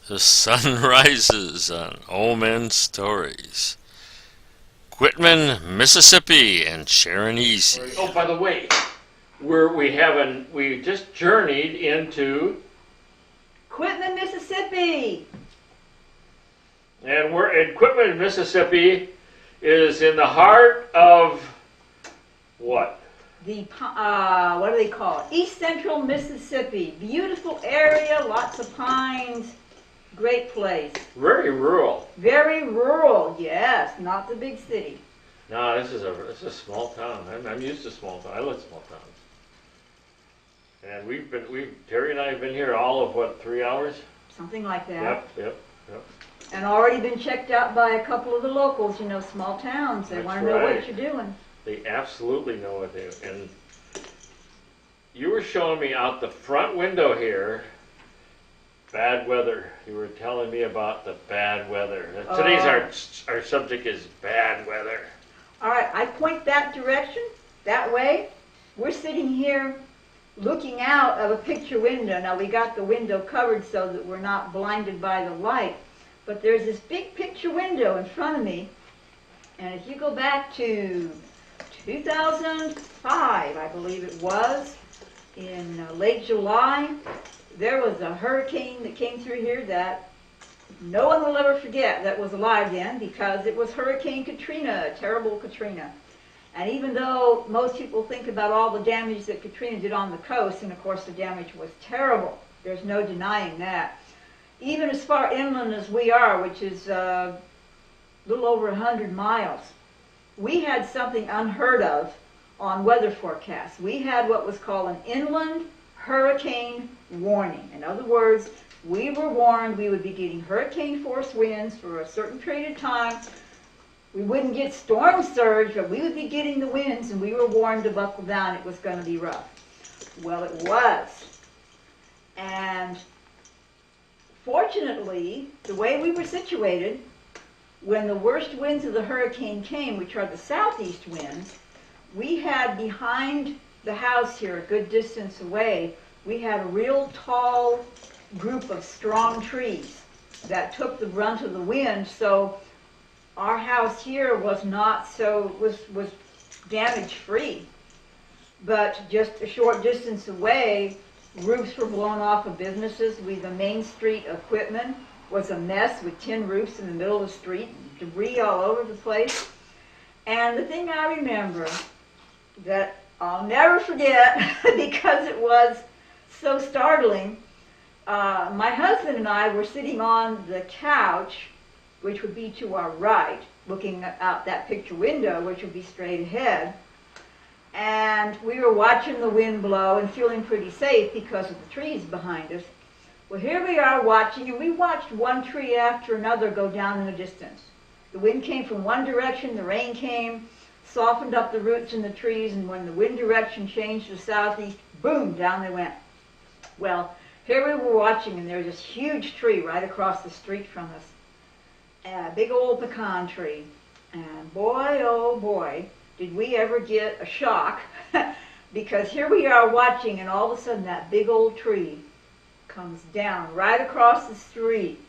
The sun rises on Old Men Stories. Quitman, Mississippi, and Sharon Iezzi. Oh, by the way, we just journeyed into, Quitman, Mississippi. and we're in Quitman, Mississippi, is in the heart of what? What do they call it? East Central Mississippi. Beautiful area, lots of pines. Great place. Very rural. Very rural, yes. Not the big city. No, this is a small town. I'm used to small towns. I live in small towns. And Terry and I have been here all of what, 3 hours? Something like that. Yep. And already been checked out by a couple of the locals. You know, small towns. They That's want to know right. what you're doing. They absolutely know what they do. And you were showing me out the front window here, bad weather. You were telling me about the bad weather. Today's our subject is bad weather. All right, I point that direction, that way. We're sitting here looking out of a picture window. Now, we got the window covered so that we're not blinded by the light. But there's this big picture window in front of me. And if you go back to 2005, I believe it was, in late July, there was a hurricane that came through here that no one will ever forget that was alive then, because it was Hurricane Katrina, terrible Katrina. And even though most people think about all the damage that Katrina did on the coast, and of course the damage was terrible, there's no denying that. Even as far inland as we are, which is a little over 100 miles, we had something unheard of on weather forecasts. We had what was called an inland hurricane warning. In other words, we were warned we would be getting hurricane force winds for a certain period of time. We wouldn't get storm surge, but we would be getting the winds, and we were warned to buckle down. It was going to be rough. Well, it was. And fortunately, the way we were situated, when the worst winds of the hurricane came, which are the southeast winds, we had behind the house here, a good distance away, we had a real tall group of strong trees that took the brunt of the wind, so our house here was was damage free. But just a short distance away, roofs were blown off of businesses. The main street of Quitman was a mess with tin roofs in the middle of the street, debris all over the place. And the thing I remember that I'll never forget because it was so startling, my husband and I were sitting on the couch, which would be to our right, looking out that picture window, which would be straight ahead. And we were watching the wind blow and feeling pretty safe because of the trees behind us. Well, here we are watching, and we watched one tree after another go down in the distance. The wind came from one direction, the rain came, softened up the roots in the trees, and when the wind direction changed to southeast, boom, down they went. Well, here we were watching, and there was this huge tree right across the street from us. A big old pecan tree. And boy, oh boy, did we ever get a shock, because here we are watching, and all of a sudden that big old tree comes down right across the street.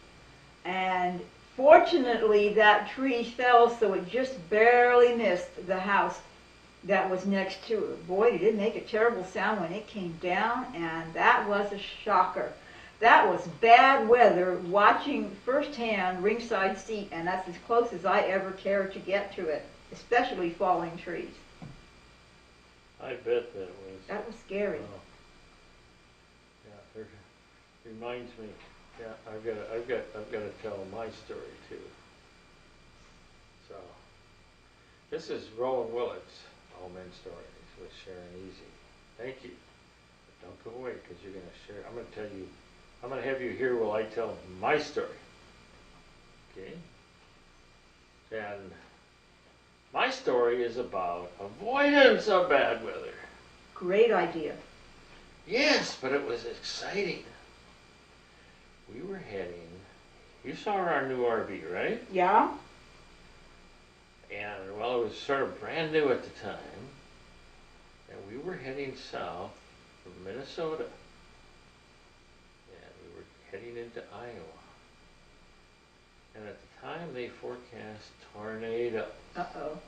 And fortunately, that tree fell so it just barely missed the house that was next to it. Boy, did it make a terrible sound when it came down, and that was a shocker. That was bad weather, watching firsthand, ringside seat, and that's as close as I ever cared to get to it, especially falling trees. I bet that was. That was scary. Yeah, reminds me. Yeah, I've got to tell my story too. So, this is Rowan Willett's All Men Stories with Sharon Iezzi. Thank you. But don't go away, because you're going to share. I'm going to have you hear while I tell my story. Okay? And my story is about avoidance of bad weather. Great idea. Yes, but it was exciting. We were heading, you saw our new RV, right? Yeah? And, well, it was sort of brand new at the time. And we were heading south from Minnesota. And we were heading into Iowa. And at the time they forecast tornado. Uh-oh.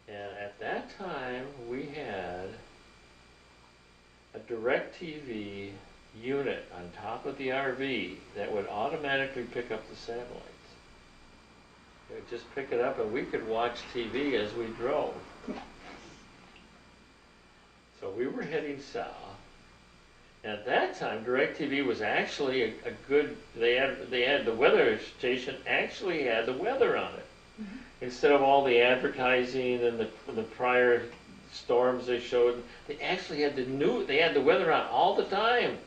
And at that time we had a DirecTV unit on top of the RV that would automatically pick up the satellites. It would just pick it up and we could watch TV as we drove. So we were heading south. And at that time, DirecTV was actually a good, they had the weather station actually had the weather on it. Mm-hmm. Instead of all the advertising and the prior storms they showed, they actually had they had the weather on all the time.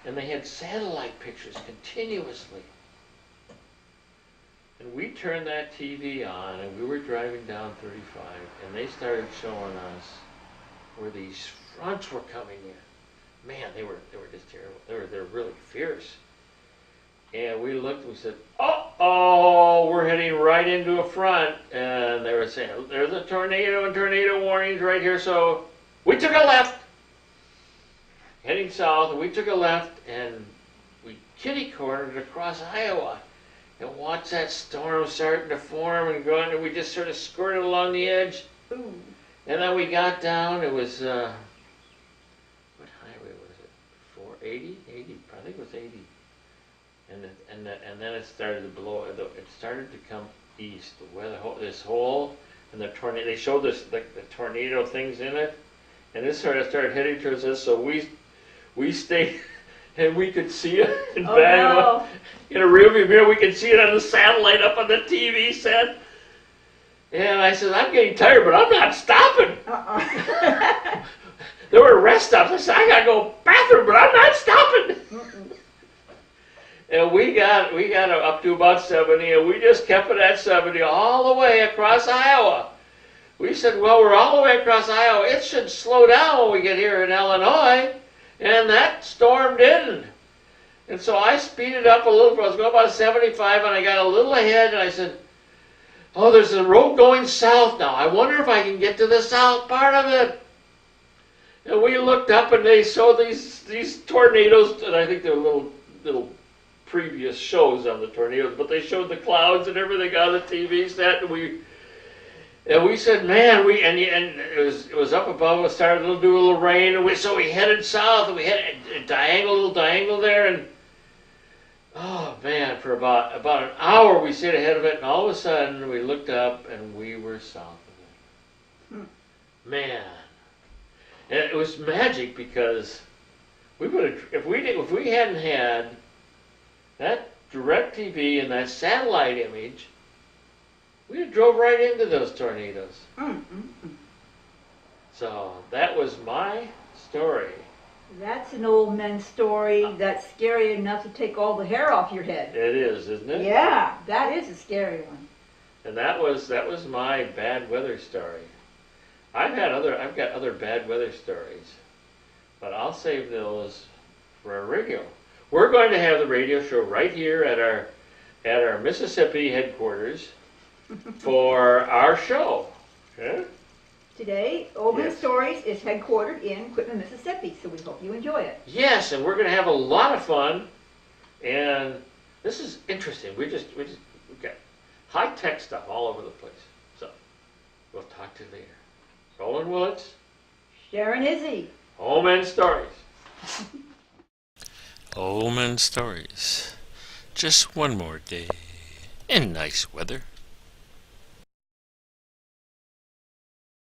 And they had satellite pictures continuously. And we turned that TV on and we were driving down 35 and they started showing us where these fronts were coming in. Man, they were just terrible. They were really fierce. And we looked and we said, uh-oh, we're heading right into a front. And they were saying, there's a tornado and tornado warnings right here. So we took a left, heading south, and we took a left and we kitty-cornered across Iowa and watched that storm starting to form and going, and we just sort of squirted along the edge. Ooh. And then we got down, it was, what highway was it? 480? 80? I think it was 80. And then it started to blow, it started to come east. The weather, this hole, and the tornado, they showed us the tornado things in it, and this sort of started heading towards us, so we stayed, and we could see it in in a rearview mirror, we could see it on the satellite up on the TV set. And I said, I'm getting tired, but I'm not stopping. There were rest stops. I said, I gotta go bathroom, but I'm not stopping. And we got up to about 70, and we just kept it at 70 all the way across Iowa. We said, well, we're all the way across Iowa. It should slow down when we get here in Illinois. And that storm didn't. And so I speeded up a little bit. I was going about 75, and I got a little ahead, and I said, oh, there's a road going south now. I wonder if I can get to the south part of it. And we looked up, and they showed these tornadoes, and I think they were little previous shows on the tornadoes, but they showed the clouds and everything on the TV set, and we said, man, and it was up above. It started to do a little rain, and so we headed south, and we had a little diagonal there, and oh man, for about an hour we stayed ahead of it, and all of a sudden we looked up, and we were south of it. Man, and it was magic because we would have, if we hadn't had that DirecTV and that satellite image, we drove right into those tornadoes. So that was my story. That's an old man's story that's scary enough to take all the hair off your head. It is, isn't it? Yeah, that is a scary one. And that was my bad weather story. I've got other bad weather stories, but I'll save those for our radio. We're going to have the radio show right here at our Mississippi headquarters for our show. Okay? Today, Old Man Stories is headquartered in Quitman, Mississippi, so we hope you enjoy it. Yes, and we're going to have a lot of fun, and this is interesting. We got high-tech stuff all over the place. So, we'll talk to you later. Roland Willits, Sharon Iezzi. Old Man Stories. Old Man Stories. Just one more day in nice weather.